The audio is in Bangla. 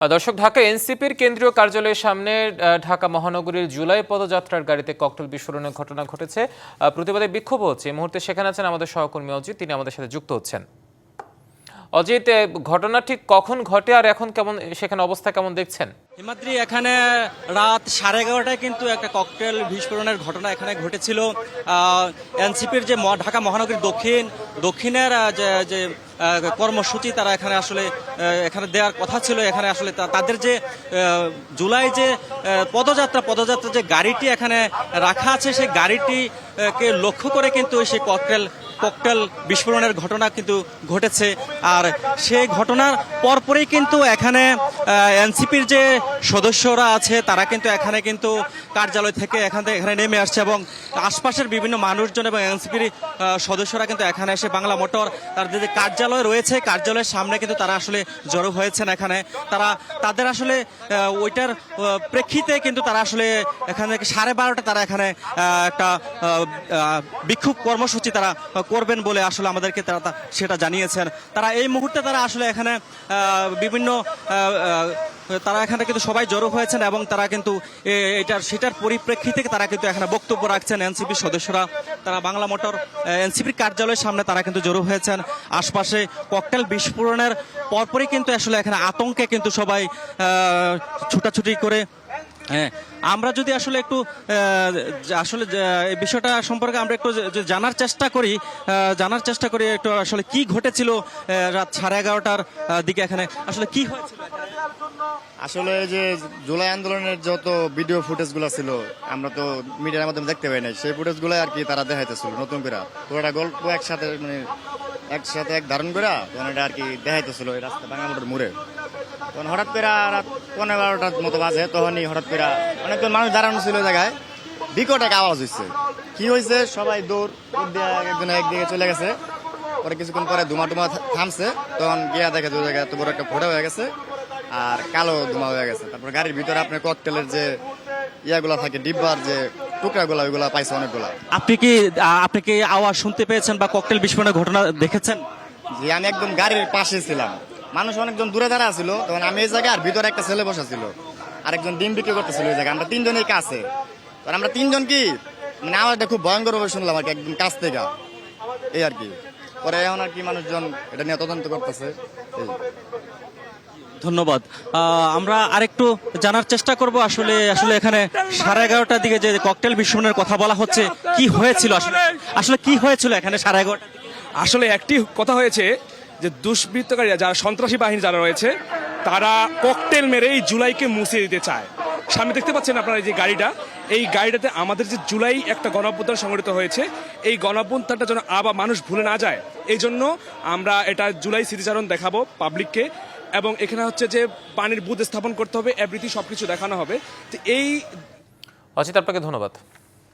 দর্শক, ঢাকা এনসিপির কেন্দ্রীয় কার্যালয়ের সামনে ঢাকা মহানগরীর জুলাই পদযাত্রার গাড়িতে ককটেল বিস্ফোরণের ঘটনা ঘটেছে। প্রতিবাদে বিক্ষোভ হচ্ছে। এই মুহূর্তে সেখানে আছেন আমাদের সহকর্মী অজিত, তিনি আমাদের সাথে যুক্ত হচ্ছেন। অজিত, ঘটনা ঠিক কখন ঘটে আর এখন কেমন সেখানে অবস্থা কেমন দেখছেন? হিমাদ্রি, এখানে রাত 11:30টায় কিন্তু একটা ককটেল বিস্ফোরণের ঘটনা এখানে ঘটেছিল। এনসিপির যে ঢাকা মহানগরীর দক্ষিণের যে কর্মসূচি তারা এখানে আসলে এখানে দেওয়ার কথা ছিল। এখানে আসলে তাদের যে জুলাই যে পদযাত্রা যে গাড়িটি এখানে রাখা আছে, সেই গাড়িটিকে লক্ষ্য করে কিন্তু সেই ককটেল বিস্ফোরণের ঘটনা কিন্তু ঘটেছে। আর সেই ঘটনার পরপরই কিন্তু এখানে এনসিপির যে সদস্যরা আছে তারা কিন্তু এখানে কিন্তু কার্যালয় থেকে এখানে নেমে আসছে এবং আশপাশের বিভিন্ন মানুষজন এবং এনসিপির সদস্যরা কিন্তু এখানে এসে বাংলা মোটর তাদের যে কার্যালয় রয়েছে, কার্যালয়ের সামনে কিন্তু তারা আসলে জড়ো হয়েছেন। এখানে তাদের আসলে ওইটার প্রেক্ষিতে কিন্তু তারা আসলে এখানে 12:30 তারা এখানে একটা বিক্ষোভ কর্মসূচি তারা করবেন বলে আসলে আমাদেরকে তারা সেটা জানিয়েছেন। তারা এই মুহূর্তে তারা আসলে এখানে বিভিন্ন তারা এখানে কিন্তু সবাই জড়ো হয়েছেন এবং তারা কিন্তু সেটার পরিপ্রেক্ষিতে তারা কিন্তু এখানে বক্তব্য রাখছেন। এনসিপির সদস্যরা তারা বাংলা মোটর এনসিপির কার্যালয়ের সামনে তারা কিন্তু জড়ো হয়েছেন। আশপাশে ককটেল বিস্ফোরণের পরপরই কিন্তু আসলে এখানে আতঙ্কে কিন্তু সবাই ছুটাছুটি করে। হ্যাঁ, আমরা যদি আসলে একটু আসলে এই বিষয়টা সম্পর্কে আমরা একটু জানার চেষ্টা করি একটু আসলে কি ঘটেছিল রাত 11:30টার দিকে এখানে আসলে কি হয়েছিল। আসলে যে জুলাই আন্দোলনের যত ভিডিও ফুটেজগুলো ছিল আমরা তো মিডিয়ার মাধ্যমে দেখতে পাই নাই, সেই ফুটেজগুলো আর কি তারা দেখাইতেছিল নতুন করে পুরোটা গল্প একসাথে এক ধারণ করে তখন এটা আর কি দেখাইতেছিল এই রাস্তা বাংলামোটর মোড়ে। তখন হঠাৎ করে রাত 11:15টার মতো বাজে, তখনই হঠাৎ করে অনেকজন মানুষ দাঁড়ানো ছিল জায়গায়, বিকট এক আওয়াজ হয়েছে। কি হয়েছে, সবাই দৌড় একজন একদিকে চলে গেছে। পরে কিছুক্ষণ পরে ধুমা থামছে, তখন গিয়া দেখে দু জায়গায় এত বড় একটা ফোটা হয়ে গেছে আর কালো ধুমা হয়ে গেছে। তারপর গাড়ির ভিতরে আপনার ককটেলের যে ইয়াগুলা থাকে, ডিব্বার যে টুকরাগুলা, ওইগুলা পাইছে অনেকগুলা। আপনি কি আওয়াজ শুনতে পেয়েছেন বা ককটেল বিস্ফোরণের ঘটনা দেখেছেন? যে আমি একদম গাড়ির পাশে ছিলাম, মানুষ অনেকজন দূরে দাঁড়া ছিল, তখন আমি এই জায়গায় আর ভিতরে একটা ছেলে বসা ছিল, আরেকজন ডিম বিক্রি করতেছিল ওই জায়গায়। আমরা তিনজনই কাছে, তখন আমরা তিনজন কি মানে আওয়াজটা খুব ভয়ঙ্কর ভাবে শুনলাম আর কি, একদম কাছ থেকে এই আর কি। পরে এখন আর কি মানুষজন এটা নিয়ে তদন্ত করতেছে। ধন্যবাদ। আমরা আরেকটু জানার চেষ্টা করব আসলে এখানে 11:30টার দিকে যে ককটেল বিস্ফোরণের কথা বলা হচ্ছে, কি হয়েছিল আসলে কি হয়েছিল এখানে 11:30? আসলে একটি কথা হয়েছে যে দুষ্বৃত্তকারীরা, যারা সন্ত্রাসী বাহিনী যারা রয়েছে, তারা ককটেল মেরেই জুলাইকে মুছিয়ে দিতে চায়। সামনে দেখতে পাচ্ছেন আপনারা যে গাড়িটা, এই গাড়িটাতে আমাদের যে জুলাই একটা গণঅভ্যুত্থান সংগঠিত হয়েছে, এই গণঅভ্যুত্থানটা যেন আবার মানুষ ভুলে না যায়, এই জন্য আমরা এটা জুলাই স্মৃতিচারণ দেখাবো পাবলিককে। এবং এখানে হচ্ছে যে পানির বুথ স্থাপন করতে হবে, এভরিথিং সবকিছু দেখানো হবে। তো এই অজিত, আপনাকে ধন্যবাদ।